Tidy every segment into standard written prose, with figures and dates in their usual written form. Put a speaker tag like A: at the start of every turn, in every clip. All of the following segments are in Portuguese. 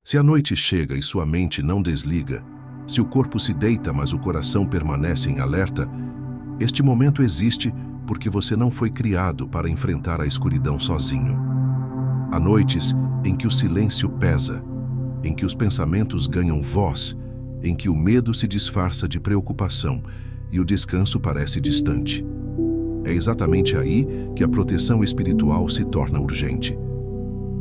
A: Se a noite chega e sua mente não desliga, se o corpo se deita, mas o coração permanece em alerta, este momento existe porque você não foi criado para enfrentar a escuridão sozinho. Há noites em que o silêncio pesa, em que os pensamentos ganham voz, em que o medo se disfarça de preocupação e o descanso parece distante. É exatamente aí que a proteção espiritual se torna urgente.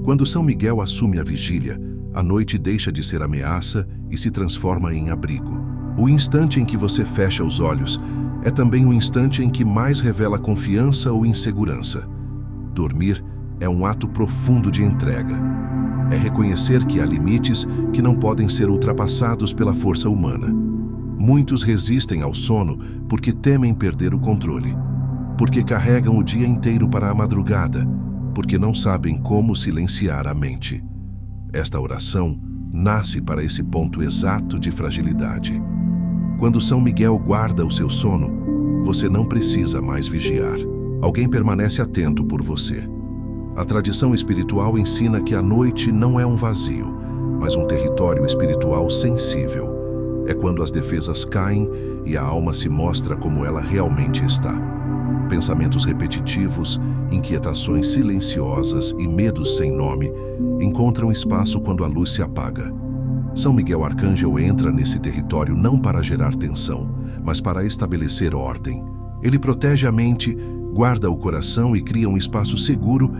A: Quando São Miguel assume a vigília, a noite deixa de ser ameaça e se transforma em abrigo. O instante em que você fecha os olhos é também o instante em que mais revela confiança ou insegurança. Dormir é um ato profundo de entrega. É reconhecer que há limites que não podem ser ultrapassados pela força humana. Muitos resistem ao sono porque temem perder o controle, porque carregam o dia inteiro para a madrugada, porque não sabem como silenciar a mente. Esta oração nasce para esse ponto exato de fragilidade. Quando São Miguel guarda o seu sono, você não precisa mais vigiar. Alguém permanece atento por você. A tradição espiritual ensina que a noite não é um vazio, mas um território espiritual sensível. É quando as defesas caem e a alma se mostra como ela realmente está. Pensamentos repetitivos, inquietações silenciosas e medos sem nome encontram espaço quando a luz se apaga. São Miguel Arcanjo entra nesse território não para gerar tensão, mas para estabelecer ordem. Ele protege a mente, guarda o coração e cria um espaço seguro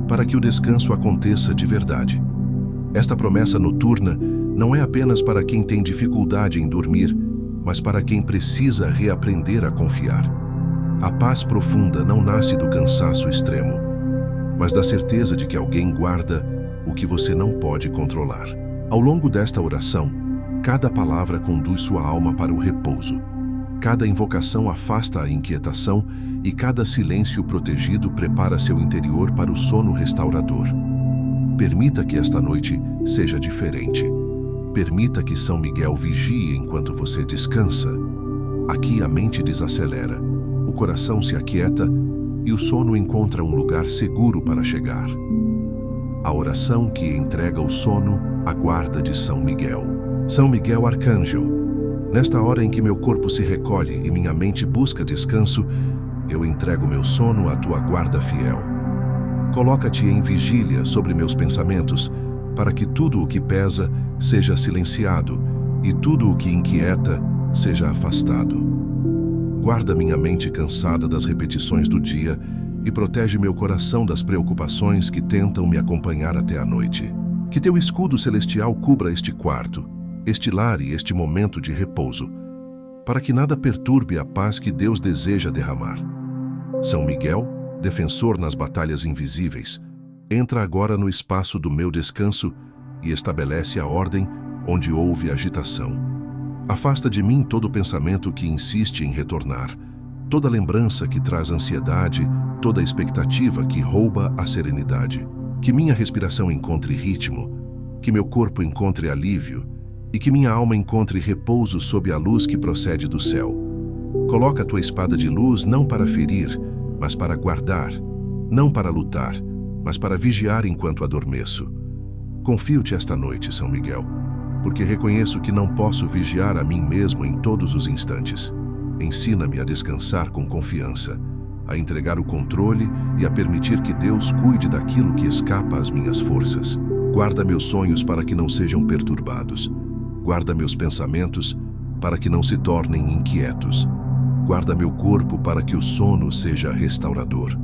A: para que o descanso aconteça de verdade. Esta promessa noturna não é apenas para quem tem dificuldade em dormir, mas para quem precisa reaprender a confiar. A paz profunda não nasce do cansaço extremo, mas da certeza de que alguém guarda o que você não pode controlar. Ao longo desta oração, cada palavra conduz sua alma para o repouso. Cada invocação afasta a inquietação e cada silêncio protegido prepara seu interior para o sono restaurador. Permita que esta noite seja diferente. Permita que São Miguel vigie enquanto você descansa. Aqui a mente desacelera, o coração se aquieta e o sono encontra um lugar seguro para chegar. A oração que entrega o sono à guarda de São Miguel. São Miguel Arcanjo, nesta hora em que meu corpo se recolhe e minha mente busca descanso, eu entrego meu sono à tua guarda fiel. Coloca-te em vigília sobre meus pensamentos, para que tudo o que pesa seja silenciado e tudo o que inquieta seja afastado. Guarda minha mente cansada das repetições do dia e protege meu coração das preocupações que tentam me acompanhar até a noite. Que teu escudo celestial cubra este quarto, este lar e este momento de repouso, para que nada perturbe a paz que Deus deseja derramar. São Miguel, defensor nas batalhas invisíveis, entra agora no espaço do meu descanso e estabelece a ordem onde houve agitação. Afasta de mim todo pensamento que insiste em retornar, toda lembrança que traz ansiedade, toda expectativa que rouba a serenidade. Que minha respiração encontre ritmo, que meu corpo encontre alívio e que minha alma encontre repouso sob a luz que procede do céu. Coloca a tua espada de luz não para ferir, mas para guardar, não para lutar, mas para vigiar enquanto adormeço. Confio-te esta noite, São Miguel, porque reconheço que não posso vigiar a mim mesmo em todos os instantes. Ensina-me a descansar com confiança, a entregar o controle e a permitir que Deus cuide daquilo que escapa às minhas forças. Guarda meus sonhos para que não sejam perturbados. Guarda meus pensamentos para que não se tornem inquietos. Guarda meu corpo para que o sono seja restaurador.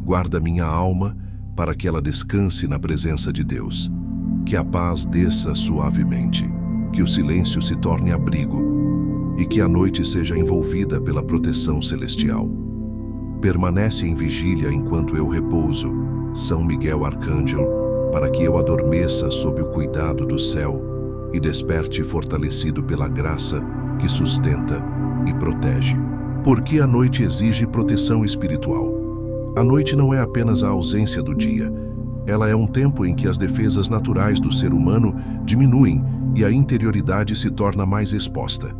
A: Guarda minha alma para que ela descanse na presença de Deus. Que a paz desça suavemente, que o silêncio se torne abrigo e que a noite seja envolvida pela proteção celestial. Permanece em vigília enquanto eu repouso, São Miguel Arcanjo, para que eu adormeça sob o cuidado do céu e desperte fortalecido pela graça que sustenta e protege. Porque a noite exige proteção espiritual. A noite não é apenas a ausência do dia. Ela é um tempo em que as defesas naturais do ser humano diminuem e a interioridade se torna mais exposta.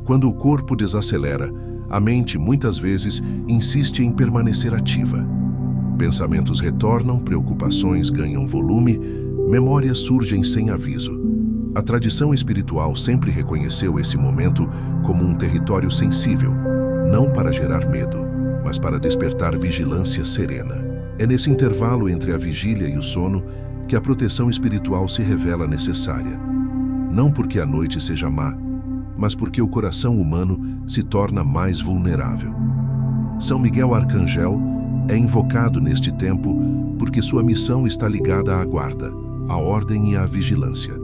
A: Quando o corpo desacelera, a mente muitas vezes insiste em permanecer ativa. Pensamentos retornam, preocupações ganham volume, Memórias surgem sem aviso. A tradição espiritual sempre reconheceu esse momento como um território sensível, não para gerar medo, mas para despertar vigilância serena. É nesse intervalo entre a vigília e o sono que a proteção espiritual se revela necessária. Não porque a noite seja má, mas porque o coração humano se torna mais vulnerável. São Miguel Arcangel é invocado neste tempo porque sua missão está ligada à guarda, à ordem e à vigilância.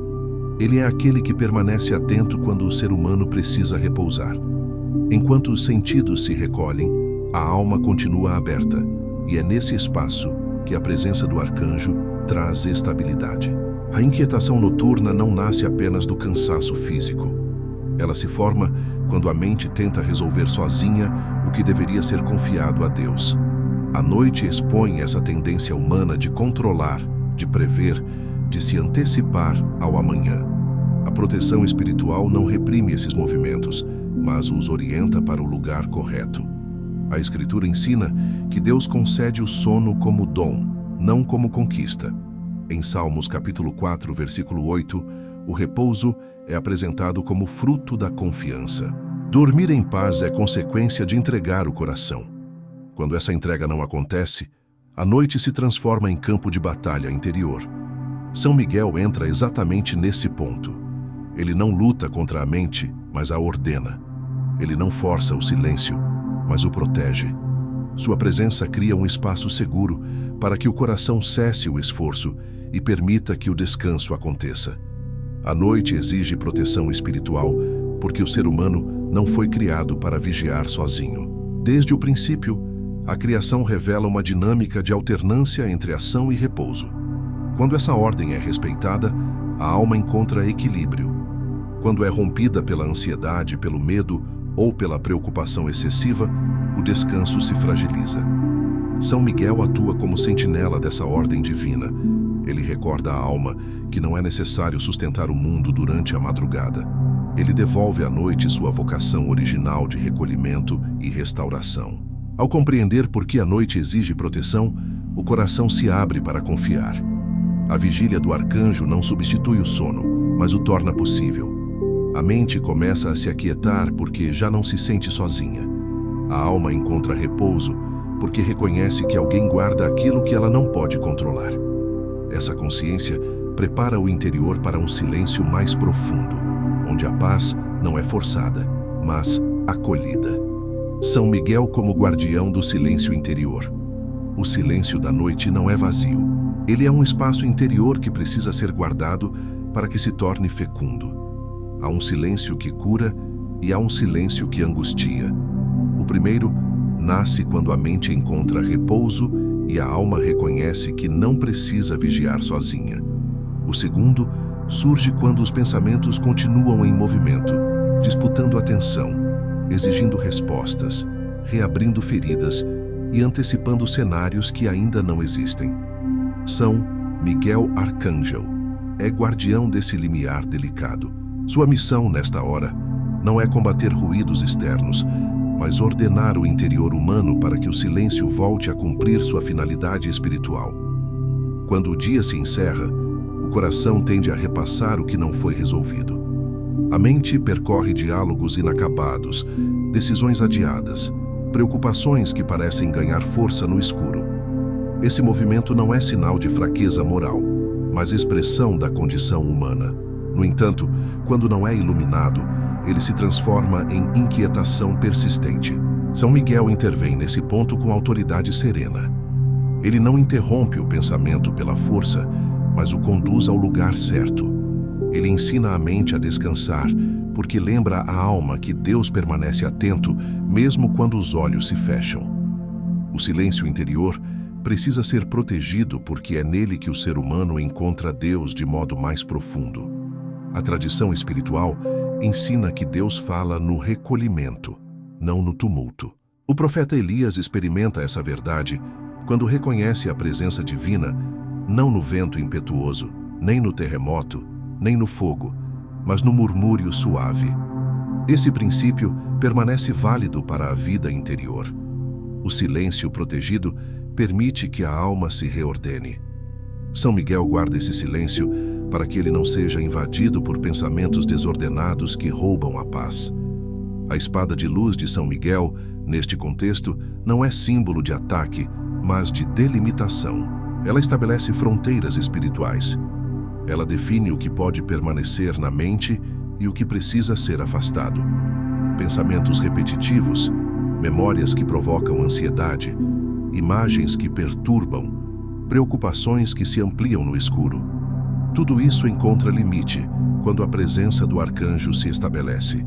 A: Ele é aquele que permanece atento quando o ser humano precisa repousar. Enquanto os sentidos se recolhem, a alma continua aberta, e é nesse espaço que a presença do arcanjo traz estabilidade. A inquietação noturna não nasce apenas do cansaço físico. Ela se forma quando a mente tenta resolver sozinha o que deveria ser confiado a Deus. A noite expõe essa tendência humana de controlar, de prever, de se antecipar ao amanhã. A proteção espiritual não reprime esses movimentos, mas os orienta para o lugar correto. A Escritura ensina que Deus concede o sono como dom, não como conquista. Em Salmos capítulo 4, versículo 8, o repouso é apresentado como fruto da confiança. Dormir em paz é consequência de entregar o coração. Quando essa entrega não acontece, a noite se transforma em campo de batalha interior. São Miguel entra exatamente nesse ponto. Ele não luta contra a mente, mas a ordena. Ele não força o silêncio, mas o protege. Sua presença cria um espaço seguro para que o coração cesse o esforço e permita que o descanso aconteça. A noite exige proteção espiritual, porque o ser humano não foi criado para vigiar sozinho. Desde o princípio, a criação revela uma dinâmica de alternância entre ação e repouso. Quando essa ordem é respeitada, a alma encontra equilíbrio. Quando é rompida pela ansiedade, pelo medo ou pela preocupação excessiva, o descanso se fragiliza. São Miguel atua como sentinela dessa ordem divina. Ele recorda à alma que não é necessário sustentar o mundo durante a madrugada. Ele devolve à noite sua vocação original de recolhimento e restauração. Ao compreender por que a noite exige proteção, o coração se abre para confiar. A vigília do arcanjo não substitui o sono, mas o torna possível. A mente começa a se aquietar porque já não se sente sozinha. A alma encontra repouso porque reconhece que alguém guarda aquilo que ela não pode controlar. Essa consciência prepara o interior para um silêncio mais profundo, onde a paz não é forçada, mas acolhida. São Miguel como guardião do silêncio interior. O silêncio da noite não é vazio. Ele é um espaço interior que precisa ser guardado para que se torne fecundo. Há um silêncio que cura e há um silêncio que angustia. O primeiro nasce quando a mente encontra repouso e a alma reconhece que não precisa vigiar sozinha. O segundo surge quando os pensamentos continuam em movimento, disputando atenção, exigindo respostas, reabrindo feridas e antecipando cenários que ainda não existem. São Miguel Arcangel é guardião desse limiar delicado. Sua missão, nesta hora, não é combater ruídos externos, mas ordenar o interior humano para que o silêncio volte a cumprir sua finalidade espiritual. Quando o dia se encerra, o coração tende a repassar o que não foi resolvido. A mente percorre diálogos inacabados, decisões adiadas, preocupações que parecem ganhar força no escuro. Esse movimento não é sinal de fraqueza moral, mas expressão da condição humana. No entanto, quando não é iluminado, ele se transforma em inquietação persistente. São Miguel intervém nesse ponto com autoridade serena. Ele não interrompe o pensamento pela força, mas o conduz ao lugar certo. Ele ensina a mente a descansar, porque lembra a alma que Deus permanece atento, mesmo quando os olhos se fecham. O silêncio interior precisa ser protegido porque é nele que o ser humano encontra Deus de modo mais profundo. A tradição espiritual ensina que Deus fala no recolhimento, não no tumulto. O profeta Elias experimenta essa verdade quando reconhece a presença divina, não no vento impetuoso, nem no terremoto, nem no fogo, mas no murmúrio suave. Esse princípio permanece válido para a vida interior. O silêncio protegido permite que a alma se reordene. São Miguel guarda esse silêncio para que ele não seja invadido por pensamentos desordenados que roubam a paz. A espada de luz de São Miguel, neste contexto, não é símbolo de ataque, mas de delimitação. Ela estabelece fronteiras espirituais. Ela define o que pode permanecer na mente e o que precisa ser afastado. Pensamentos repetitivos, memórias que provocam ansiedade, imagens que perturbam, preocupações que se ampliam no escuro. Tudo isso encontra limite quando a presença do arcanjo se estabelece.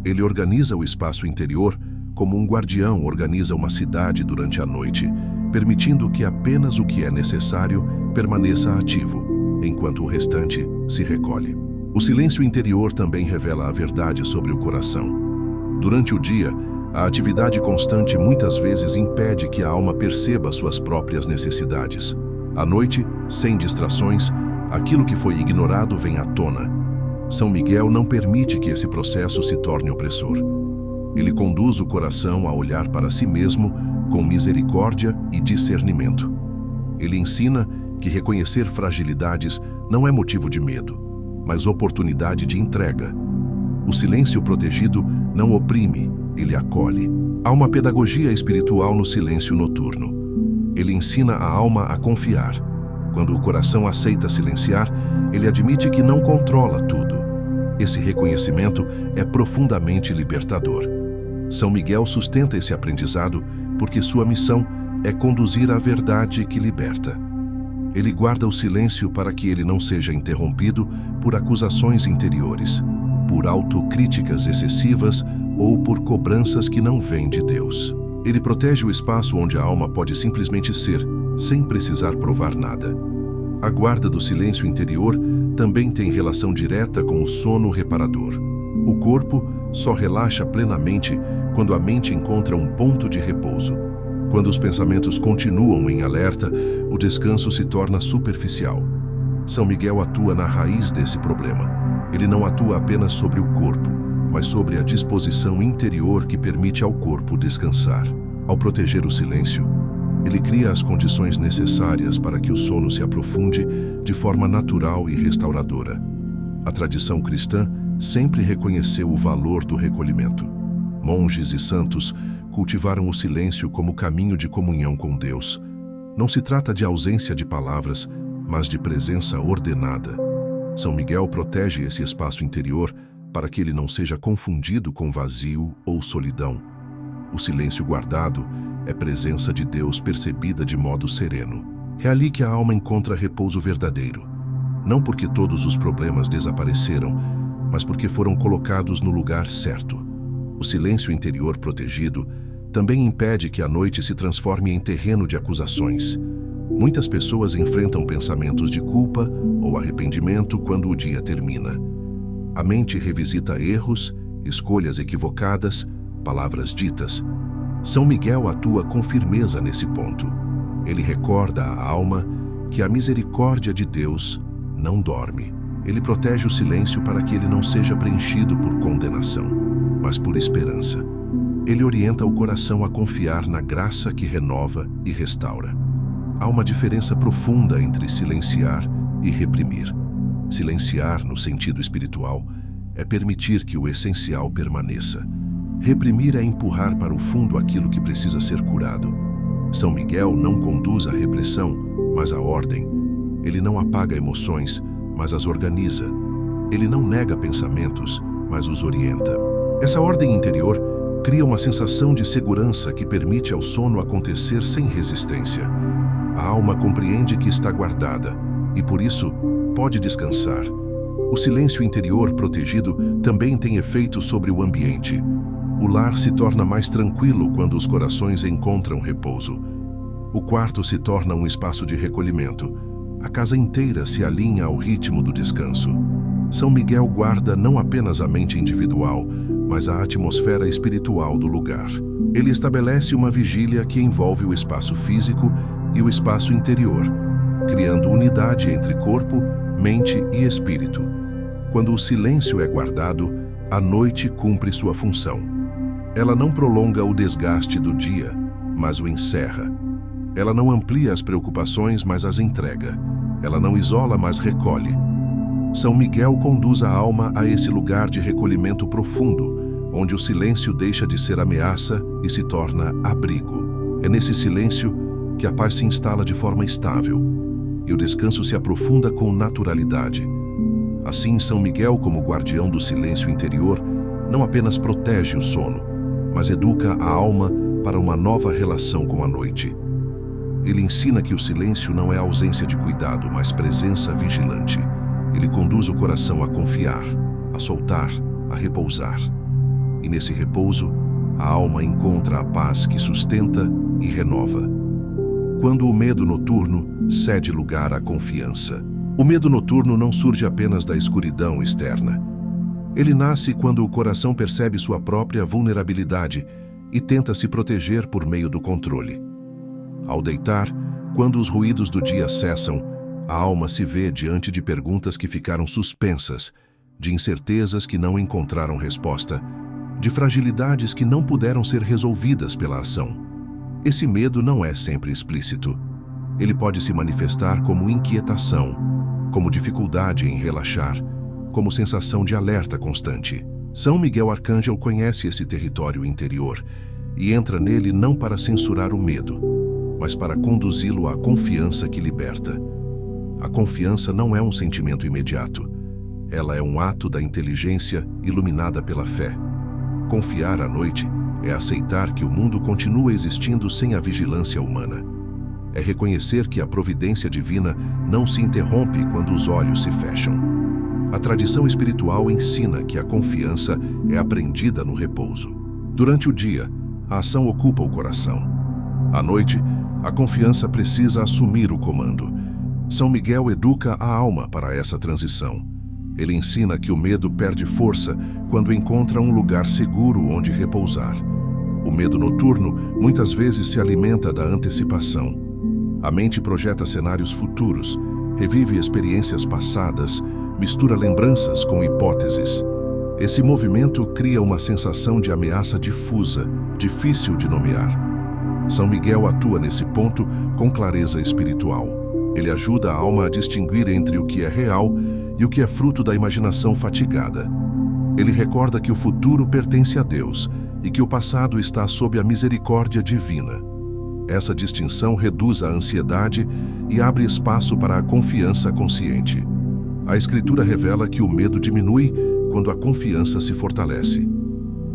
A: Ele organiza o espaço interior como um guardião organiza uma cidade durante a noite, permitindo que apenas o que é necessário permaneça ativo, enquanto o restante se recolhe. O silêncio interior também revela a verdade sobre o coração. Durante o dia, a atividade constante muitas vezes impede que a alma perceba suas próprias necessidades. À noite, sem distrações, aquilo que foi ignorado vem à tona. São Miguel não permite que esse processo se torne opressor. Ele conduz o coração a olhar para si mesmo com misericórdia e discernimento. Ele ensina que reconhecer fragilidades não é motivo de medo, mas oportunidade de entrega. O silêncio protegido não oprime, ele acolhe. Há uma pedagogia espiritual no silêncio noturno. Ele ensina a alma a confiar. Quando o coração aceita silenciar, ele admite que não controla tudo. Esse reconhecimento é profundamente libertador. São Miguel sustenta esse aprendizado porque sua missão é conduzir à verdade que liberta. Ele guarda o silêncio para que ele não seja interrompido por acusações interiores, por autocríticas excessivas ou por cobranças que não vêm de Deus. Ele protege o espaço onde a alma pode simplesmente ser, sem precisar provar nada. A guarda do silêncio interior também tem relação direta com o sono reparador. O corpo só relaxa plenamente quando a mente encontra um ponto de repouso. Quando os pensamentos continuam em alerta, o descanso se torna superficial. São Miguel atua na raiz desse problema. Ele não atua apenas sobre o corpo, mas sobre a disposição interior que permite ao corpo descansar. Ao proteger o silêncio, ele cria as condições necessárias para que o sono se aprofunde de forma natural e restauradora. A tradição cristã sempre reconheceu o valor do recolhimento. Monges e santos cultivaram o silêncio como caminho de comunhão com Deus. Não se trata de ausência de palavras, mas de presença ordenada. São Miguel protege esse espaço interior para que ele não seja confundido com vazio ou solidão. O silêncio guardado é presença de Deus percebida de modo sereno. É ali que a alma encontra repouso verdadeiro. Não porque todos os problemas desapareceram, mas porque foram colocados no lugar certo. O silêncio interior protegido também impede que a noite se transforme em terreno de acusações. Muitas pessoas enfrentam pensamentos de culpa ou arrependimento quando o dia termina. A mente revisita erros, escolhas equivocadas, palavras ditas. São Miguel atua com firmeza nesse ponto. Ele recorda à alma que a misericórdia de Deus não dorme. Ele protege o silêncio para que ele não seja preenchido por condenação, mas por esperança. Ele orienta o coração a confiar na graça que renova e restaura. Há uma diferença profunda entre silenciar e reprimir. Silenciar, no sentido espiritual, é permitir que o essencial permaneça. Reprimir é empurrar para o fundo aquilo que precisa ser curado. São Miguel não conduz a repressão, mas a ordem. Ele não apaga emoções, mas as organiza. Ele não nega pensamentos, mas os orienta. Essa ordem interior cria uma sensação de segurança que permite ao sono acontecer sem resistência. A alma compreende que está guardada e, por isso, pode descansar. O silêncio interior protegido também tem efeito sobre o ambiente. O lar se torna mais tranquilo quando os corações encontram repouso. O quarto se torna um espaço de recolhimento. A casa inteira se alinha ao ritmo do descanso. São Miguel guarda não apenas a mente individual, mas a atmosfera espiritual do lugar. Ele estabelece uma vigília que envolve o espaço físico e o espaço interior, criando unidade entre corpo, mente e espírito. Quando o silêncio é guardado, a noite cumpre sua função. Ela não prolonga o desgaste do dia, mas o encerra. Ela não amplia as preocupações, mas as entrega. Ela não isola, mas recolhe. São Miguel conduz a alma a esse lugar de recolhimento profundo, onde o silêncio deixa de ser ameaça e se torna abrigo. É nesse silêncio que a paz se instala de forma estável e o descanso se aprofunda com naturalidade. Assim, São Miguel, como guardião do silêncio interior, não apenas protege o sono, mas educa a alma para uma nova relação com a noite. Ele ensina que o silêncio não é ausência de cuidado, mas presença vigilante. Ele conduz o coração a confiar, a soltar, a repousar. E nesse repouso, a alma encontra a paz que sustenta e renova. Quando o medo noturno cede lugar à confiança. O medo noturno não surge apenas da escuridão externa. Ele nasce quando o coração percebe sua própria vulnerabilidade e tenta se proteger por meio do controle. Ao deitar, quando os ruídos do dia cessam, a alma se vê diante de perguntas que ficaram suspensas, de incertezas que não encontraram resposta, de fragilidades que não puderam ser resolvidas pela ação. Esse medo não é sempre explícito. Ele pode se manifestar como inquietação, como dificuldade em relaxar, como sensação de alerta constante. São Miguel Arcanjo conhece esse território interior e entra nele não para censurar o medo, mas para conduzi-lo à confiança que liberta. A confiança não é um sentimento imediato. Ela é um ato da inteligência iluminada pela fé. Confiar à noite é aceitar que o mundo continua existindo sem a vigilância humana. É reconhecer que a providência divina não se interrompe quando os olhos se fecham. A tradição espiritual ensina que a confiança é aprendida no repouso. Durante o dia, a ação ocupa o coração. À noite, a confiança precisa assumir o comando. São Miguel educa a alma para essa transição. Ele ensina que o medo perde força quando encontra um lugar seguro onde repousar. O medo noturno muitas vezes se alimenta da antecipação. A mente projeta cenários futuros, revive experiências passadas, mistura lembranças com hipóteses. Esse movimento cria uma sensação de ameaça difusa, difícil de nomear. São Miguel atua nesse ponto com clareza espiritual. Ele ajuda a alma a distinguir entre o que é real e o que é fruto da imaginação fatigada. Ele recorda que o futuro pertence a Deus e que o passado está sob a misericórdia divina. Essa distinção reduz a ansiedade e abre espaço para a confiança consciente. A Escritura revela que o medo diminui quando a confiança se fortalece.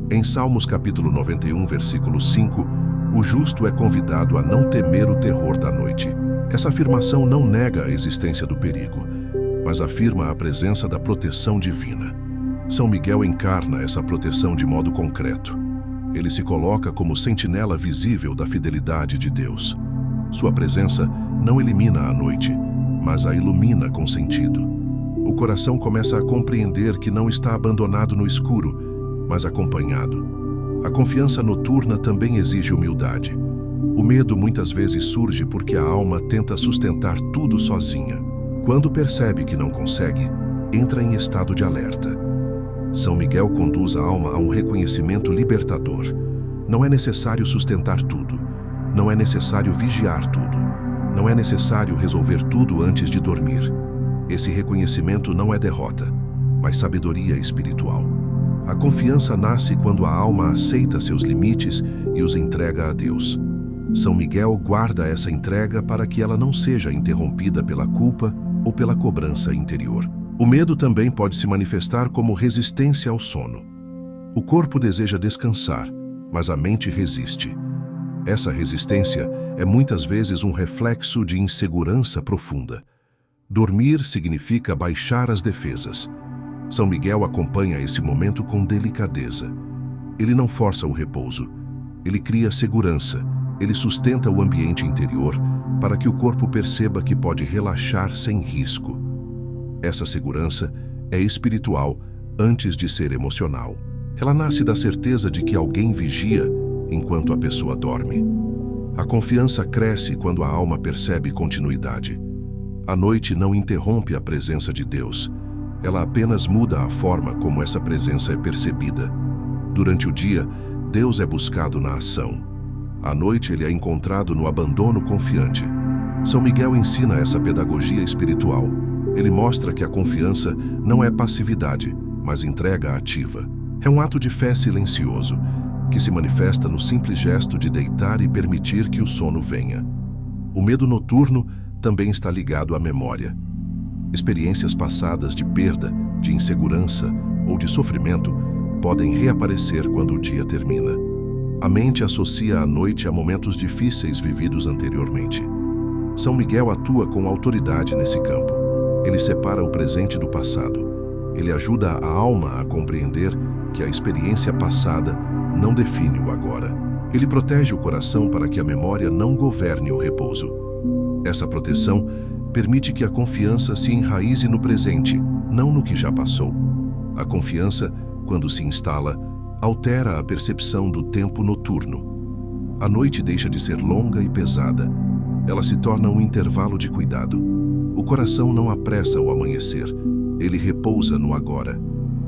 A: Em Salmos capítulo 91, versículo 5, o justo é convidado a não temer o terror da noite. Essa afirmação não nega a existência do perigo, mas afirma a presença da proteção divina. São Miguel encarna essa proteção de modo concreto. Ele se coloca como sentinela visível da fidelidade de Deus. Sua presença não elimina a noite, mas a ilumina com sentido. O coração começa a compreender que não está abandonado no escuro, mas acompanhado. A confiança noturna também exige humildade. O medo muitas vezes surge porque a alma tenta sustentar tudo sozinha. Quando percebe que não consegue, entra em estado de alerta. São Miguel conduz a alma a um reconhecimento libertador. Não é necessário sustentar tudo. Não é necessário vigiar tudo. Não é necessário resolver tudo antes de dormir. Esse reconhecimento não é derrota, mas sabedoria espiritual. A confiança nasce quando a alma aceita seus limites e os entrega a Deus. São Miguel guarda essa entrega para que ela não seja interrompida pela culpa ou pela cobrança interior. O medo também pode se manifestar como resistência ao sono. O corpo deseja descansar, mas a mente resiste. Essa resistência é muitas vezes um reflexo de insegurança profunda. Dormir significa baixar as defesas. São Miguel acompanha esse momento com delicadeza. Ele não força o repouso. Ele cria segurança. Ele sustenta o ambiente interior para que o corpo perceba que pode relaxar sem risco. Essa segurança é espiritual antes de ser emocional. Ela nasce da certeza de que alguém vigia enquanto a pessoa dorme. A confiança cresce quando a alma percebe continuidade. A noite não interrompe a presença de Deus. Ela apenas muda a forma como essa presença é percebida. Durante o dia, Deus é buscado na ação. À noite, ele é encontrado no abandono confiante. São Miguel ensina essa pedagogia espiritual. Ele mostra que a confiança não é passividade, mas entrega ativa. É um ato de fé silencioso, que se manifesta no simples gesto de deitar e permitir que o sono venha. O medo noturno também está ligado à memória. Experiências passadas de perda, de insegurança ou de sofrimento podem reaparecer quando o dia termina. A mente associa a noite a momentos difíceis vividos anteriormente. São Miguel atua com autoridade nesse campo. Ele separa o presente do passado. Ele ajuda a alma a compreender que a experiência passada não define o agora. Ele protege o coração para que a memória não governe o repouso. Essa proteção permite que a confiança se enraize no presente, não no que já passou. A confiança, quando se instala, altera a percepção do tempo noturno. A noite deixa de ser longa e pesada. Ela se torna um intervalo de cuidado. O coração não apressa o amanhecer. Ele repousa no agora.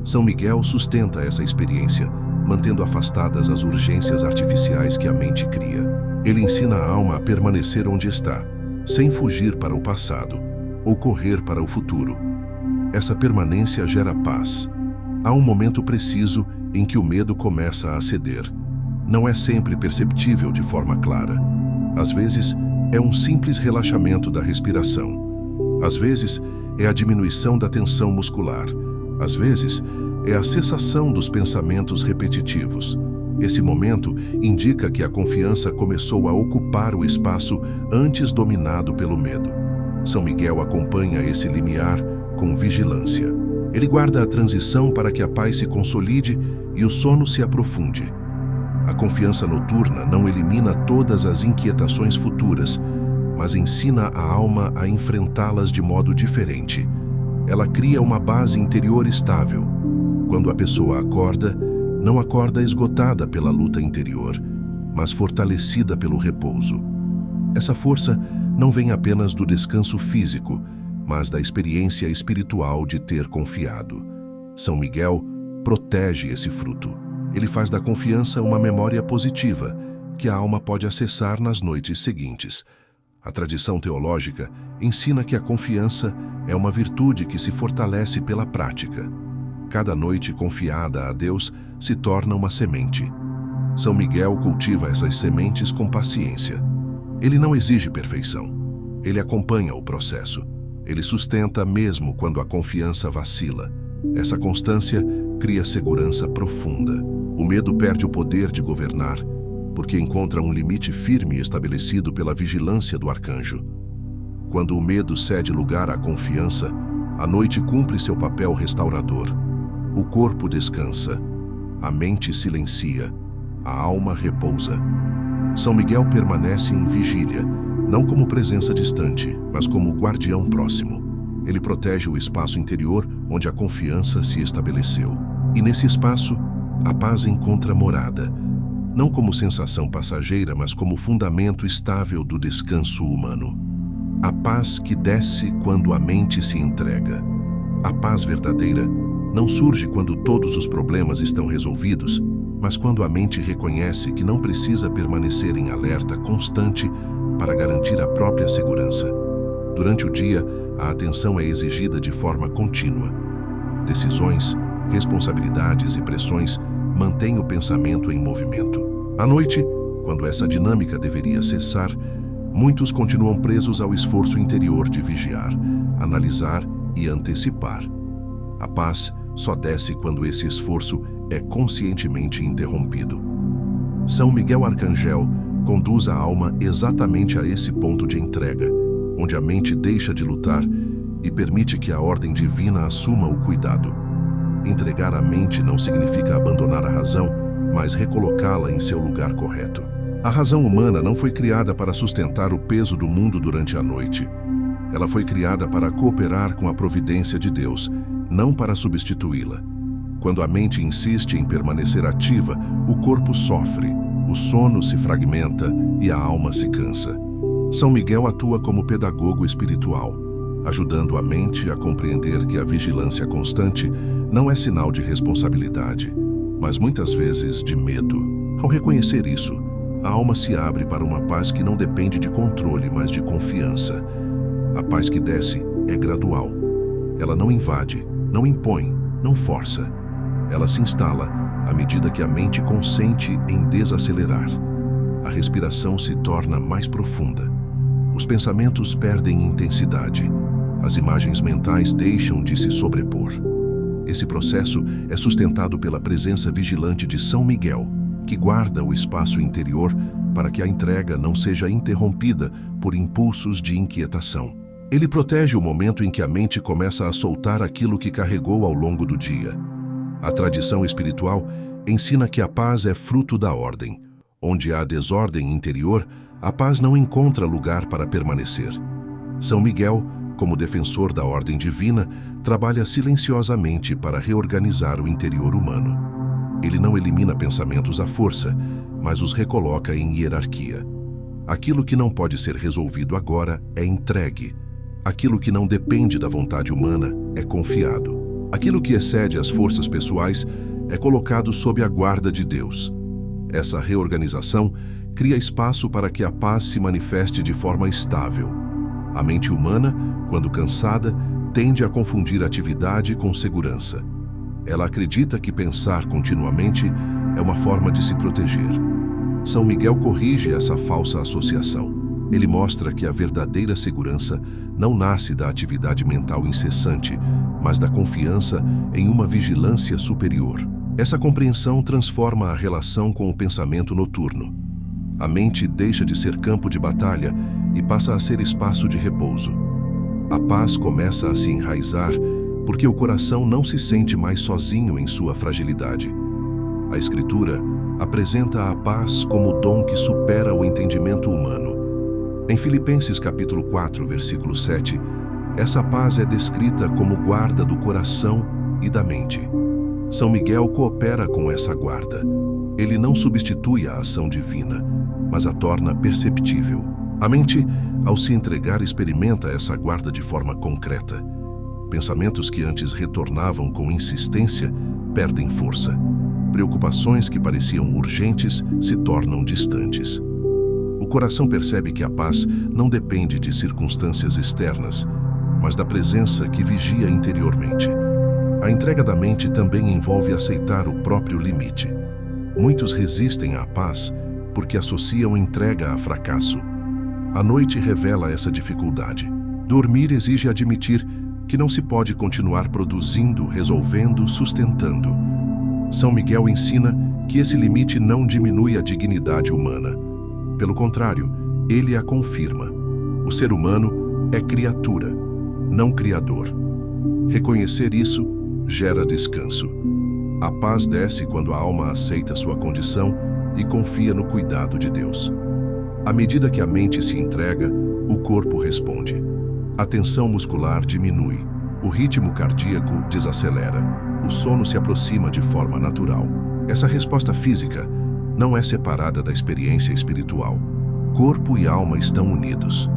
A: São Miguel sustenta essa experiência, mantendo afastadas as urgências artificiais que a mente cria. Ele ensina a alma a permanecer onde está, sem fugir para o passado ou correr para o futuro. Essa permanência gera paz. Há um momento preciso em que o medo começa a ceder. Não é sempre perceptível de forma clara. Às vezes, é um simples relaxamento da respiração. Às vezes, é a diminuição da tensão muscular. Às vezes, é a cessação dos pensamentos repetitivos. Esse momento indica que a confiança começou a ocupar o espaço antes dominado pelo medo. São Miguel acompanha esse limiar com vigilância. Ele guarda a transição para que a paz se consolide e o sono se aprofunde. A confiança noturna não elimina todas as inquietações futuras, mas ensina a alma a enfrentá-las de modo diferente. Ela cria uma base interior estável. Quando a pessoa acorda, não acorda esgotada pela luta interior, mas fortalecida pelo repouso. Essa força não vem apenas do descanso físico, mas da experiência espiritual de ter confiado. São Miguel protege esse fruto. Ele faz da confiança uma memória positiva, que a alma pode acessar nas noites seguintes. A tradição teológica ensina que a confiança é uma virtude que se fortalece pela prática. Cada noite confiada a Deus se torna uma semente. São Miguel cultiva essas sementes com paciência. Ele não exige perfeição. Ele acompanha o processo. Ele sustenta mesmo quando a confiança vacila. Essa constância cria segurança profunda. O medo perde o poder de governar, porque encontra um limite firme estabelecido pela vigilância do arcanjo. Quando o medo cede lugar à confiança, a noite cumpre seu papel restaurador. O corpo descansa, a mente silencia, a alma repousa. São Miguel permanece em vigília, não como presença distante, mas como guardião próximo. Ele protege o espaço interior onde a confiança se estabeleceu. E nesse espaço, a paz encontra morada, não como sensação passageira, mas como fundamento estável do descanso humano. A paz que desce quando a mente se entrega. A paz verdadeira não surge quando todos os problemas estão resolvidos, mas quando a mente reconhece que não precisa permanecer em alerta constante para garantir a própria segurança. Durante o dia, a atenção é exigida de forma contínua. Decisões, responsabilidades e pressões mantêm o pensamento em movimento. À noite, quando essa dinâmica deveria cessar, muitos continuam presos ao esforço interior de vigiar, analisar e antecipar. A paz só desce quando esse esforço é conscientemente interrompido. São Miguel Arcangel conduz a alma exatamente a esse ponto de entrega, onde a mente deixa de lutar e permite que a ordem divina assuma o cuidado. Entregar a mente não significa abandonar a razão, mas recolocá-la em seu lugar correto. A razão humana não foi criada para sustentar o peso do mundo durante a noite. Ela foi criada para cooperar com a providência de Deus, não para substituí-la. Quando a mente insiste em permanecer ativa, o corpo sofre, o sono se fragmenta e a alma se cansa. São Miguel atua como pedagogo espiritual, ajudando a mente a compreender que a vigilância constante não é sinal de responsabilidade, mas muitas vezes de medo. Ao reconhecer isso, a alma se abre para uma paz que não depende de controle, mas de confiança. A paz que desce é gradual. Ela não invade, não impõe, não força. Ela se instala à medida que a mente consente em desacelerar. A respiração se torna mais profunda. Os pensamentos perdem intensidade. As imagens mentais deixam de se sobrepor. Esse processo é sustentado pela presença vigilante de São Miguel, que guarda o espaço interior para que a entrega não seja interrompida por impulsos de inquietação. Ele protege o momento em que a mente começa a soltar aquilo que carregou ao longo do dia. A tradição espiritual ensina que a paz é fruto da ordem. Onde há desordem interior, a paz não encontra lugar para permanecer. São Miguel, como defensor da ordem divina, trabalha silenciosamente para reorganizar o interior humano. Ele não elimina pensamentos à força, mas os recoloca em hierarquia. Aquilo que não pode ser resolvido agora é entregue. Aquilo que não depende da vontade humana é confiado. Aquilo que excede as forças pessoais é colocado sob a guarda de Deus. Essa reorganização cria espaço para que a paz se manifeste de forma estável. A mente humana, quando cansada, tende a confundir atividade com segurança. Ela acredita que pensar continuamente é uma forma de se proteger. São Miguel corrige essa falsa associação. Ele mostra que a verdadeira segurança não nasce da atividade mental incessante, mas da confiança em uma vigilância superior. Essa compreensão transforma a relação com o pensamento noturno. A mente deixa de ser campo de batalha e passa a ser espaço de repouso. A paz começa a se enraizar porque o coração não se sente mais sozinho em sua fragilidade. A Escritura apresenta a paz como dom que supera o entendimento humano. Em Filipenses capítulo 4, versículo 7, essa paz é descrita como guarda do coração e da mente. São Miguel coopera com essa guarda. Ele não substitui a ação divina, mas a torna perceptível. A mente, ao se entregar, experimenta essa guarda de forma concreta. Pensamentos que antes retornavam com insistência perdem força. Preocupações que pareciam urgentes se tornam distantes. O coração percebe que a paz não depende de circunstâncias externas, mas da presença que vigia interiormente. A entrega da mente também envolve aceitar o próprio limite. Muitos resistem à paz porque associam entrega a fracasso. A noite revela essa dificuldade. Dormir exige admitir que não se pode continuar produzindo, resolvendo, sustentando. São Miguel ensina que esse limite não diminui a dignidade humana. Pelo contrário, ele a confirma. O ser humano é criatura, não criador. Reconhecer isso gera descanso. A paz desce quando a alma aceita sua condição e confia no cuidado de Deus. À medida que a mente se entrega, o corpo responde. A tensão muscular diminui, o ritmo cardíaco desacelera, o sono se aproxima de forma natural. Essa resposta física não é separada da experiência espiritual. Corpo e alma estão unidos.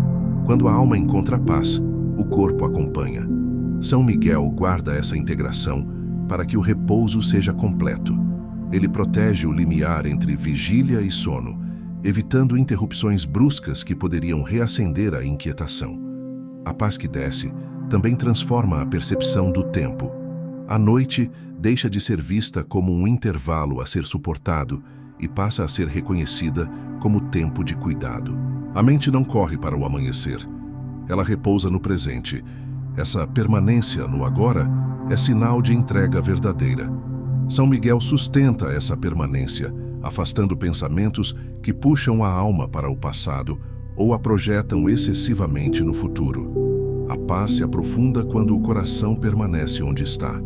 A: Quando a alma encontra paz, o corpo acompanha. São Miguel guarda essa integração para que o repouso seja completo. Ele protege o limiar entre vigília e sono, evitando interrupções bruscas que poderiam reacender a inquietação. A paz que desce também transforma a percepção do tempo. A noite deixa de ser vista como um intervalo a ser suportado e passa a ser reconhecida como tempo de cuidado. A mente não corre para o amanhecer. Ela repousa no presente. Essa permanência no agora é sinal de entrega verdadeira. São Miguel sustenta essa permanência, afastando pensamentos que puxam a alma para o passado ou a projetam excessivamente no futuro. A paz se aprofunda quando o coração permanece onde está.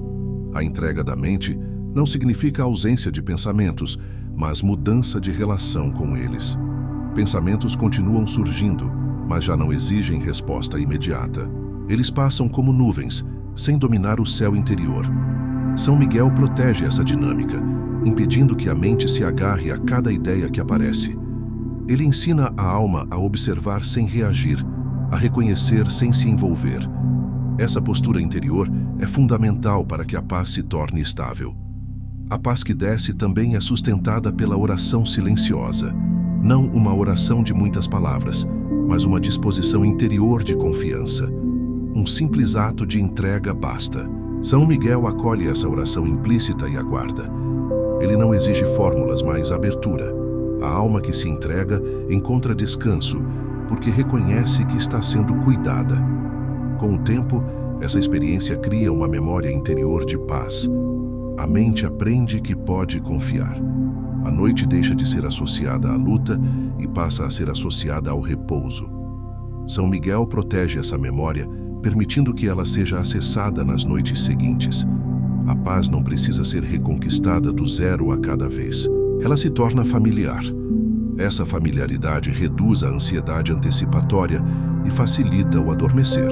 A: A entrega da mente não significa ausência de pensamentos, mas mudança de relação com eles. Pensamentos continuam surgindo, mas já não exigem resposta imediata. Eles passam como nuvens, sem dominar o céu interior. São Miguel protege essa dinâmica, impedindo que a mente se agarre a cada ideia que aparece. Ele ensina a alma a observar sem reagir, a reconhecer sem se envolver. Essa postura interior é fundamental para que a paz se torne estável. A paz que desce também é sustentada pela oração silenciosa. Não uma oração de muitas palavras, mas uma disposição interior de confiança. Um simples ato de entrega basta. São Miguel acolhe essa oração implícita e aguarda. Ele não exige fórmulas, mas abertura. A alma que se entrega encontra descanso, porque reconhece que está sendo cuidada. Com o tempo, essa experiência cria uma memória interior de paz. A mente aprende que pode confiar. A noite deixa de ser associada à luta e passa a ser associada ao repouso. São Miguel protege essa memória, permitindo que ela seja acessada nas noites seguintes. A paz não precisa ser reconquistada do zero a cada vez. Ela se torna familiar. Essa familiaridade reduz a ansiedade antecipatória e facilita o adormecer.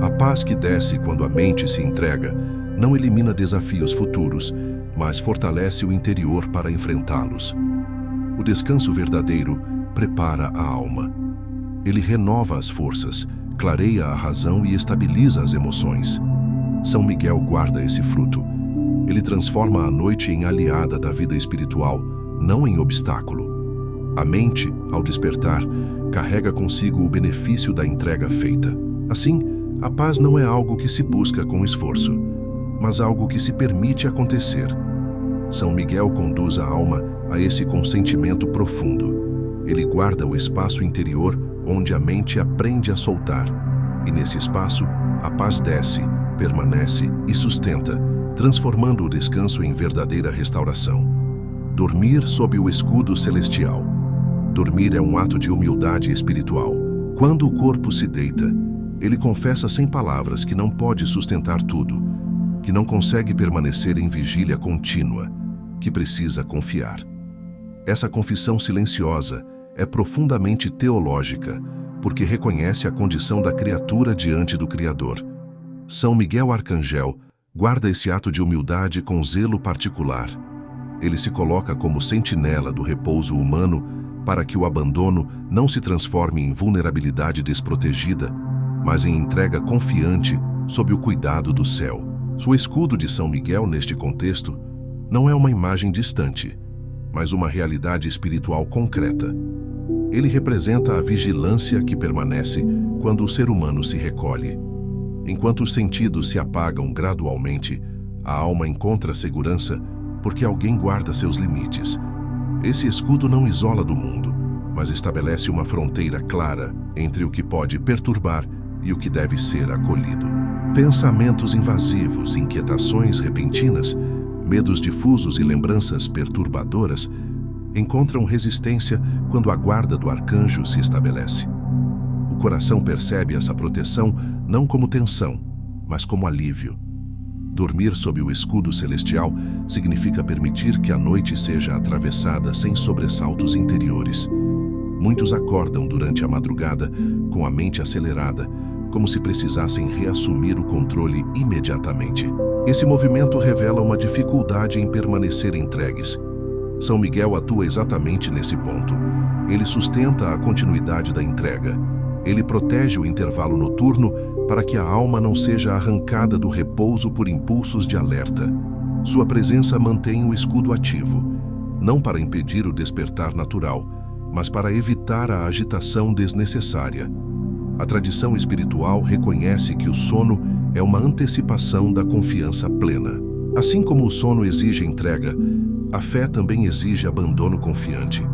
A: A paz que desce quando a mente se entrega não elimina desafios futuros, mas fortalece o interior para enfrentá-los. O descanso verdadeiro prepara a alma. Ele renova as forças, clareia a razão e estabiliza as emoções. São Miguel guarda esse fruto. Ele transforma a noite em aliada da vida espiritual, não em obstáculo. A mente, ao despertar, carrega consigo o benefício da entrega feita. Assim, a paz não é algo que se busca com esforço, mas algo que se permite acontecer. São Miguel conduz a alma a esse consentimento profundo. Ele guarda o espaço interior onde a mente aprende a soltar. E nesse espaço, a paz desce, permanece e sustenta, transformando o descanso em verdadeira restauração. Dormir sob o escudo celestial. Dormir é um ato de humildade espiritual. Quando o corpo se deita, ele confessa sem palavras que não pode sustentar tudo, que não consegue permanecer em vigília contínua, que precisa confiar. Essa confissão silenciosa é profundamente teológica, porque reconhece a condição da criatura diante do Criador. São Miguel Arcangel guarda esse ato de humildade com zelo particular. Ele se coloca como sentinela do repouso humano para que o abandono não se transforme em vulnerabilidade desprotegida, mas em entrega confiante sob o cuidado do céu. O escudo de São Miguel, neste contexto, não é uma imagem distante, mas uma realidade espiritual concreta. Ele representa a vigilância que permanece quando o ser humano se recolhe. Enquanto os sentidos se apagam gradualmente, a alma encontra segurança porque alguém guarda seus limites. Esse escudo não isola do mundo, mas estabelece uma fronteira clara entre o que pode perturbar e o que deve ser acolhido. Pensamentos invasivos, inquietações repentinas, medos difusos e lembranças perturbadoras encontram resistência quando a guarda do arcanjo se estabelece. O coração percebe essa proteção não como tensão, mas como alívio. Dormir sob o escudo celestial significa permitir que a noite seja atravessada sem sobressaltos interiores. Muitos acordam durante a madrugada com a mente acelerada, como se precisassem reassumir o controle imediatamente. Esse movimento revela uma dificuldade em permanecer entregues. São Miguel atua exatamente nesse ponto. Ele sustenta a continuidade da entrega. Ele protege o intervalo noturno para que a alma não seja arrancada do repouso por impulsos de alerta. Sua presença mantém o escudo ativo, não para impedir o despertar natural, mas para evitar a agitação desnecessária. A tradição espiritual reconhece que o sono é uma antecipação da confiança plena. Assim como o sono exige entrega, a fé também exige abandono confiante.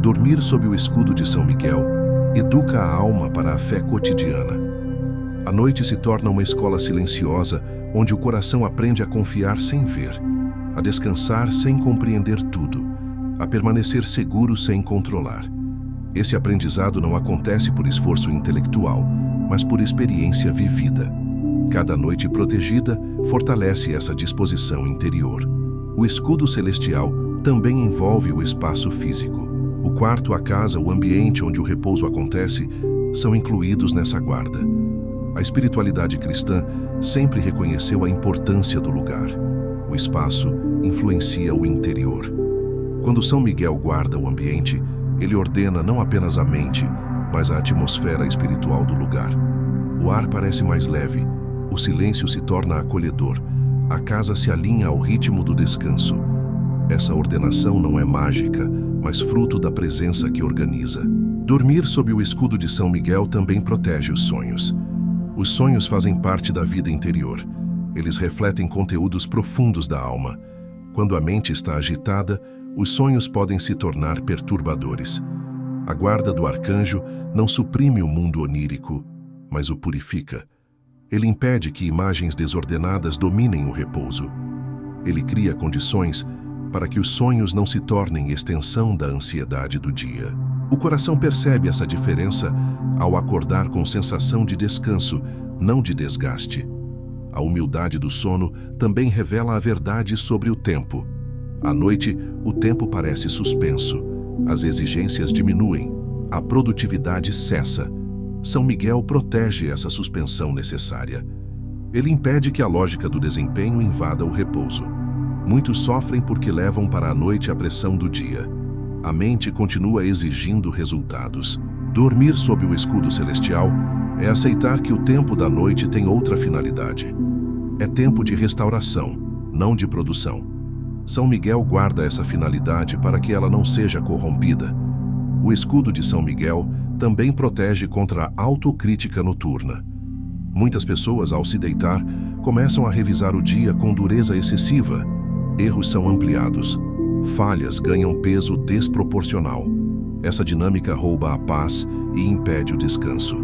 A: Dormir sob o escudo de São Miguel educa a alma para a fé cotidiana. A noite se torna uma escola silenciosa, onde o coração aprende a confiar sem ver, a descansar sem compreender tudo, a permanecer seguro sem controlar. Esse aprendizado não acontece por esforço intelectual, mas por experiência vivida. Cada noite protegida fortalece essa disposição interior. O escudo celestial também envolve o espaço físico. O quarto, a casa, o ambiente onde o repouso acontece, são incluídos nessa guarda. A espiritualidade cristã sempre reconheceu a importância do lugar. O espaço influencia o interior. Quando São Miguel guarda o ambiente, ele ordena não apenas a mente, mas a atmosfera espiritual do lugar. O ar parece mais leve, o silêncio se torna acolhedor, a casa se alinha ao ritmo do descanso. Essa ordenação não é mágica, mas fruto da presença que organiza. Dormir sob o escudo de São Miguel também protege os sonhos. Os sonhos fazem parte da vida interior. Eles refletem conteúdos profundos da alma. Quando a mente está agitada, os sonhos podem se tornar perturbadores. A guarda do arcanjo não suprime o mundo onírico, mas o purifica. Ele impede que imagens desordenadas dominem o repouso. Ele cria condições para que os sonhos não se tornem extensão da ansiedade do dia. O coração percebe essa diferença ao acordar com sensação de descanso, não de desgaste. A humildade do sono também revela a verdade sobre o tempo. À noite, o tempo parece suspenso. As exigências diminuem. A produtividade cessa. São Miguel protege essa suspensão necessária. Ele impede que a lógica do desempenho invada o repouso. Muitos sofrem porque levam para a noite a pressão do dia. A mente continua exigindo resultados. Dormir sob o escudo celestial é aceitar que o tempo da noite tem outra finalidade. É tempo de restauração, não de produção. São Miguel guarda essa finalidade para que ela não seja corrompida. O escudo de São Miguel também protege contra a autocrítica noturna. Muitas pessoas, ao se deitar, começam a revisar o dia com dureza excessiva. Erros são ampliados. Falhas ganham peso desproporcional. Essa dinâmica rouba a paz e impede o descanso.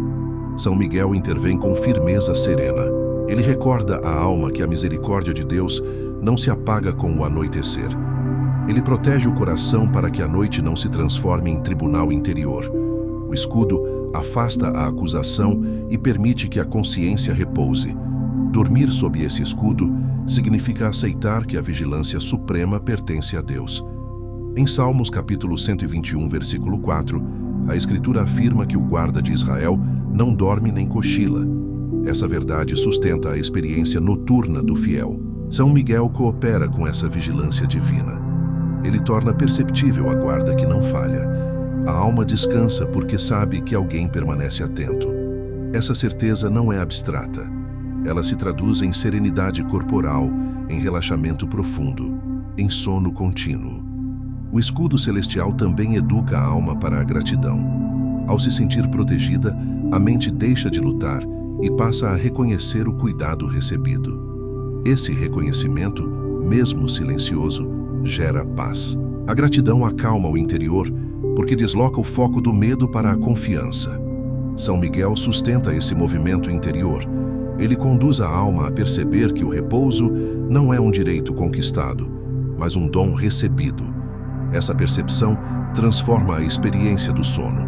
A: São Miguel intervém com firmeza serena. Ele recorda à alma que a misericórdia de Deus não se apaga com o anoitecer. Ele protege o coração para que a noite não se transforme em tribunal interior. O escudo afasta a acusação e permite que a consciência repouse. Dormir sob esse escudo significa aceitar que a vigilância suprema pertence a Deus. Em Salmos capítulo 121, versículo 4, a Escritura afirma que o guarda de Israel não dorme nem cochila. Essa verdade sustenta a experiência noturna do fiel. São Miguel coopera com essa vigilância divina. Ele torna perceptível a guarda que não falha. A alma descansa porque sabe que alguém permanece atento. Essa certeza não é abstrata. Ela se traduz em serenidade corporal, em relaxamento profundo, em sono contínuo. O escudo celestial também educa a alma para a gratidão. Ao se sentir protegida, a mente deixa de lutar e passa a reconhecer o cuidado recebido. Esse reconhecimento, mesmo silencioso, gera paz. A gratidão acalma o interior porque desloca o foco do medo para a confiança. São Miguel sustenta esse movimento interior. Ele conduz a alma a perceber que o repouso não é um direito conquistado, mas um dom recebido. Essa percepção transforma a experiência do sono.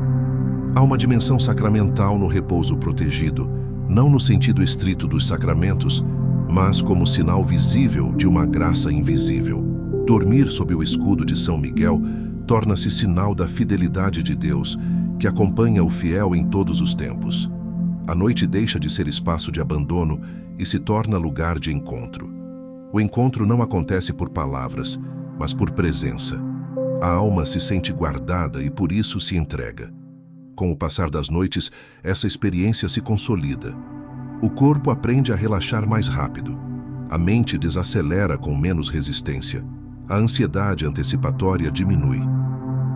A: Há uma dimensão sacramental no repouso protegido, não no sentido estrito dos sacramentos, mas como sinal visível de uma graça invisível. Dormir sob o escudo de São Miguel torna-se sinal da fidelidade de Deus, que acompanha o fiel em todos os tempos. A noite deixa de ser espaço de abandono e se torna lugar de encontro. O encontro não acontece por palavras, mas por presença. A alma se sente guardada e por isso se entrega. Com o passar das noites, essa experiência se consolida. O corpo aprende a relaxar mais rápido. A mente desacelera com menos resistência. A ansiedade antecipatória diminui.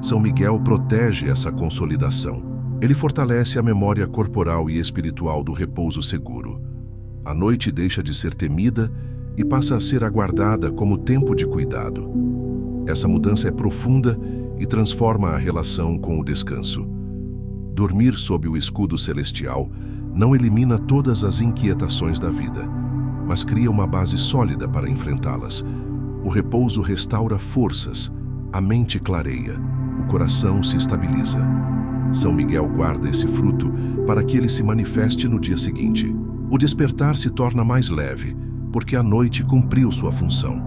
A: São Miguel protege essa consolidação. Ele fortalece a memória corporal e espiritual do repouso seguro. A noite deixa de ser temida e passa a ser aguardada como tempo de cuidado. Essa mudança é profunda e transforma a relação com o descanso. Dormir sob o escudo celestial não elimina todas as inquietações da vida, mas cria uma base sólida para enfrentá-las. O repouso restaura forças, a mente clareia, o coração se estabiliza. São Miguel guarda esse fruto para que ele se manifeste no dia seguinte. O despertar se torna mais leve, porque a noite cumpriu sua função.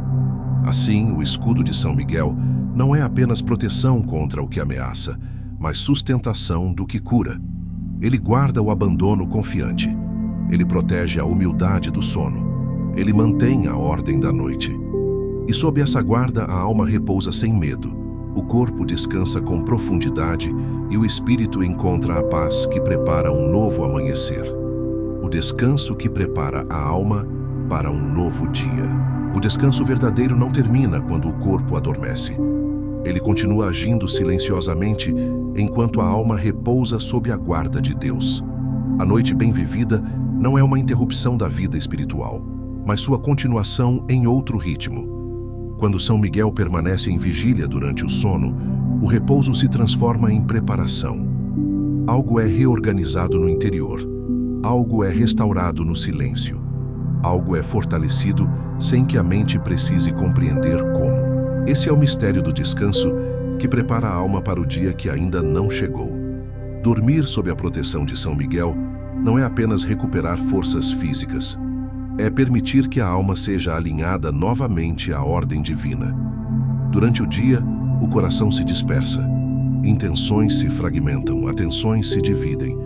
A: Assim, o escudo de São Miguel não é apenas proteção contra o que ameaça, mas sustentação do que cura. Ele guarda o abandono confiante. Ele protege a humildade do sono. Ele mantém a ordem da noite. E sob essa guarda a alma repousa sem medo. O corpo descansa com profundidade e o espírito encontra a paz que prepara um novo amanhecer. O descanso que prepara a alma para um novo dia. O descanso verdadeiro não termina quando o corpo adormece. Ele continua agindo silenciosamente enquanto a alma repousa sob a guarda de Deus. A noite bem vivida não é uma interrupção da vida espiritual, mas sua continuação em outro ritmo. Quando São Miguel permanece em vigília durante o sono, o repouso se transforma em preparação. Algo é reorganizado no interior, algo é restaurado no silêncio, algo é fortalecido sem que a mente precise compreender como. Esse é o mistério do descanso que prepara a alma para o dia que ainda não chegou. Dormir sob a proteção de São Miguel não é apenas recuperar forças físicas, é permitir que a alma seja alinhada novamente à ordem divina. Durante o dia, o coração se dispersa, intenções se fragmentam, atenções se dividem.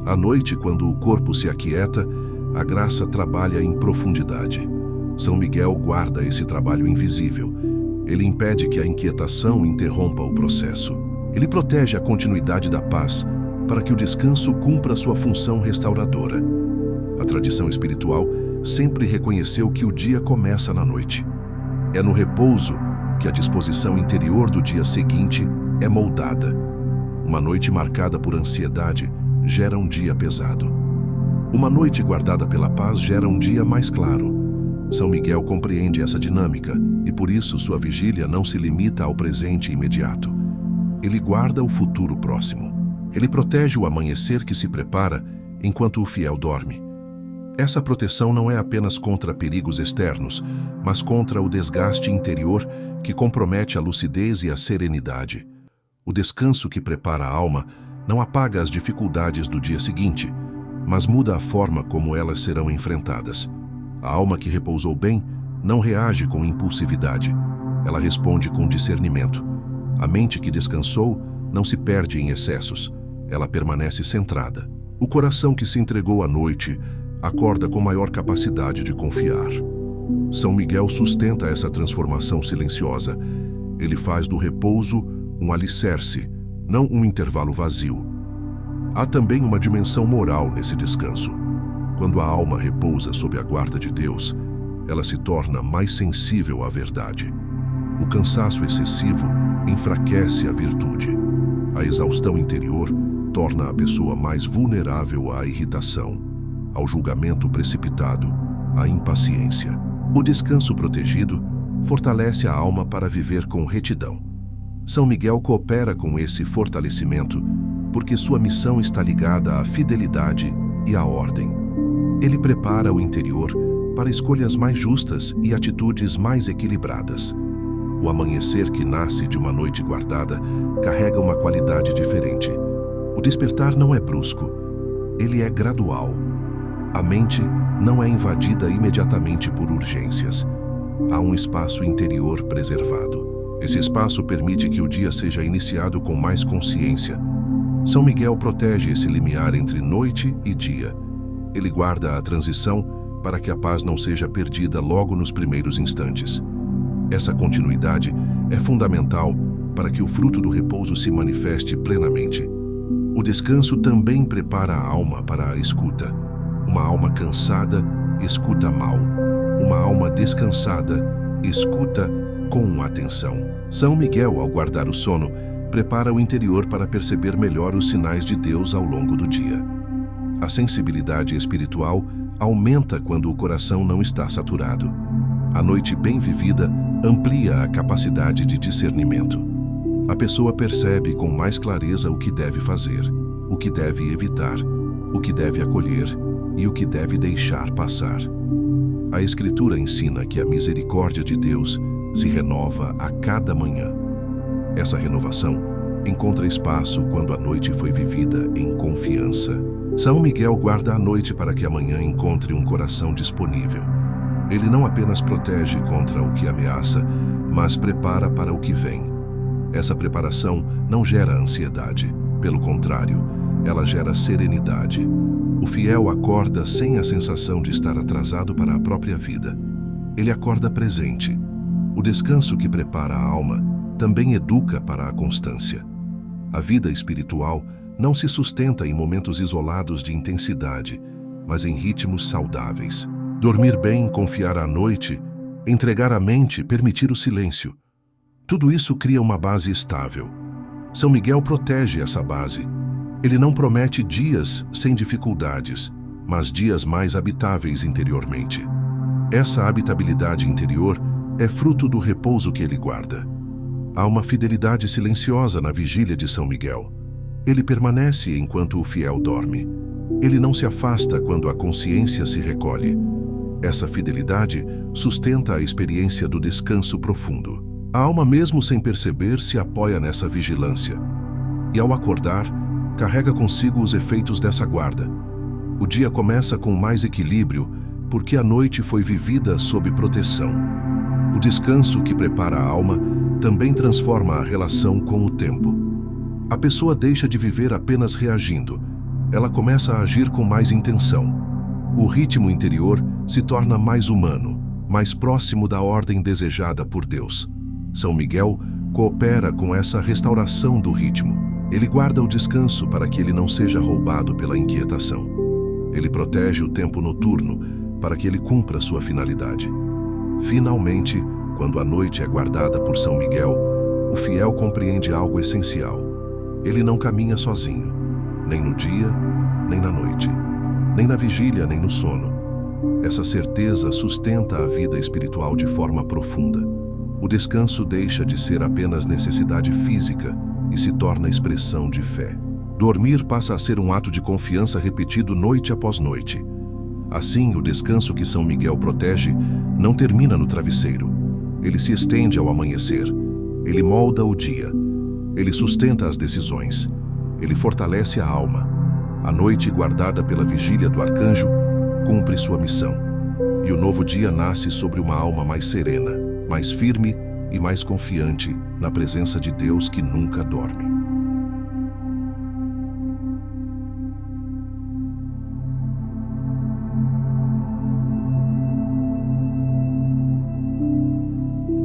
A: À noite, quando o corpo se aquieta, a graça trabalha em profundidade. São Miguel guarda esse trabalho invisível. Ele impede que a inquietação interrompa o processo. Ele protege a continuidade da paz para que o descanso cumpra sua função restauradora. A tradição espiritual sempre reconheceu que o dia começa na noite. É no repouso que a disposição interior do dia seguinte é moldada. Uma noite marcada por ansiedade gera um dia pesado. Uma noite guardada pela paz gera um dia mais claro. São Miguel compreende essa dinâmica e por isso sua vigília não se limita ao presente imediato. Ele guarda o futuro próximo. Ele protege o amanhecer que se prepara enquanto o fiel dorme. Essa proteção não é apenas contra perigos externos, mas contra o desgaste interior que compromete a lucidez e a serenidade. O descanso que prepara a alma não apaga as dificuldades do dia seguinte, mas muda a forma como elas serão enfrentadas. A alma que repousou bem não reage com impulsividade, ela responde com discernimento. A mente que descansou não se perde em excessos, ela permanece centrada. O coração que se entregou à noite acorda com maior capacidade de confiar. São Miguel sustenta essa transformação silenciosa. Ele faz do repouso um alicerce, não um intervalo vazio. Há também uma dimensão moral nesse descanso. Quando a alma repousa sob a guarda de Deus, ela se torna mais sensível à verdade. O cansaço excessivo enfraquece a virtude. A exaustão interior torna a pessoa mais vulnerável à irritação, ao julgamento precipitado, à impaciência. O descanso protegido fortalece a alma para viver com retidão. São Miguel coopera com esse fortalecimento porque sua missão está ligada à fidelidade e à ordem. Ele prepara o interior para escolhas mais justas e atitudes mais equilibradas. O amanhecer que nasce de uma noite guardada carrega uma qualidade diferente. O despertar não é brusco, ele é gradual. A mente não é invadida imediatamente por urgências. Há um espaço interior preservado. Esse espaço permite que o dia seja iniciado com mais consciência. São Miguel protege esse limiar entre noite e dia. Ele guarda a transição para que a paz não seja perdida logo nos primeiros instantes. Essa continuidade é fundamental para que o fruto do repouso se manifeste plenamente. O descanso também prepara a alma para a escuta. Uma alma cansada escuta mal. Uma alma descansada escuta com atenção. São Miguel, ao guardar o sono, prepara o interior para perceber melhor os sinais de Deus ao longo do dia. A sensibilidade espiritual aumenta quando o coração não está saturado. A noite bem vivida amplia a capacidade de discernimento. A pessoa percebe com mais clareza o que deve fazer, o que deve evitar, o que deve acolher e o que deve deixar passar. A Escritura ensina que a misericórdia de Deus se renova a cada manhã. Essa renovação encontra espaço quando a noite foi vivida em confiança. São Miguel guarda a noite para que amanhã encontre um coração disponível. Ele não apenas protege contra o que ameaça, mas prepara para o que vem. Essa preparação não gera ansiedade. Pelo contrário, ela gera serenidade. O fiel acorda sem a sensação de estar atrasado para a própria vida. Ele acorda presente. O descanso que prepara a alma também educa para a constância. A vida espiritual não se sustenta em momentos isolados de intensidade, mas em ritmos saudáveis. Dormir bem, confiar à noite, entregar a mente, permitir o silêncio. Tudo isso cria uma base estável. São Miguel protege essa base. Ele não promete dias sem dificuldades, mas dias mais habitáveis interiormente. Essa habitabilidade interior é fruto do repouso que ele guarda. Há uma fidelidade silenciosa na vigília de São Miguel. Ele permanece enquanto o fiel dorme. Ele não se afasta quando a consciência se recolhe. Essa fidelidade sustenta a experiência do descanso profundo. A alma, mesmo sem perceber, se apoia nessa vigilância. E ao acordar, carrega consigo os efeitos dessa guarda. O dia começa com mais equilíbrio, porque a noite foi vivida sob proteção. O descanso que prepara a alma também transforma a relação com o tempo. A pessoa deixa de viver apenas reagindo. Ela começa a agir com mais intenção. O ritmo interior se torna mais humano, mais próximo da ordem desejada por Deus. São Miguel coopera com essa restauração do ritmo. Ele guarda o descanso para que ele não seja roubado pela inquietação. Ele protege o tempo noturno para que ele cumpra sua finalidade. Finalmente, quando a noite é guardada por São Miguel, o fiel compreende algo essencial. Ele não caminha sozinho, nem no dia, nem na noite, nem na vigília, nem no sono. Essa certeza sustenta a vida espiritual de forma profunda. O descanso deixa de ser apenas necessidade física e se torna expressão de fé. Dormir passa a ser um ato de confiança repetido noite após noite. Assim, o descanso que São Miguel protege não termina no travesseiro. Ele se estende ao amanhecer. Ele molda o dia. Ele sustenta as decisões. Ele fortalece a alma. A noite, guardada pela vigília do arcanjo, cumpre sua missão. E o novo dia nasce sobre uma alma mais serena, mais firme e mais confiante na presença de Deus que nunca dorme.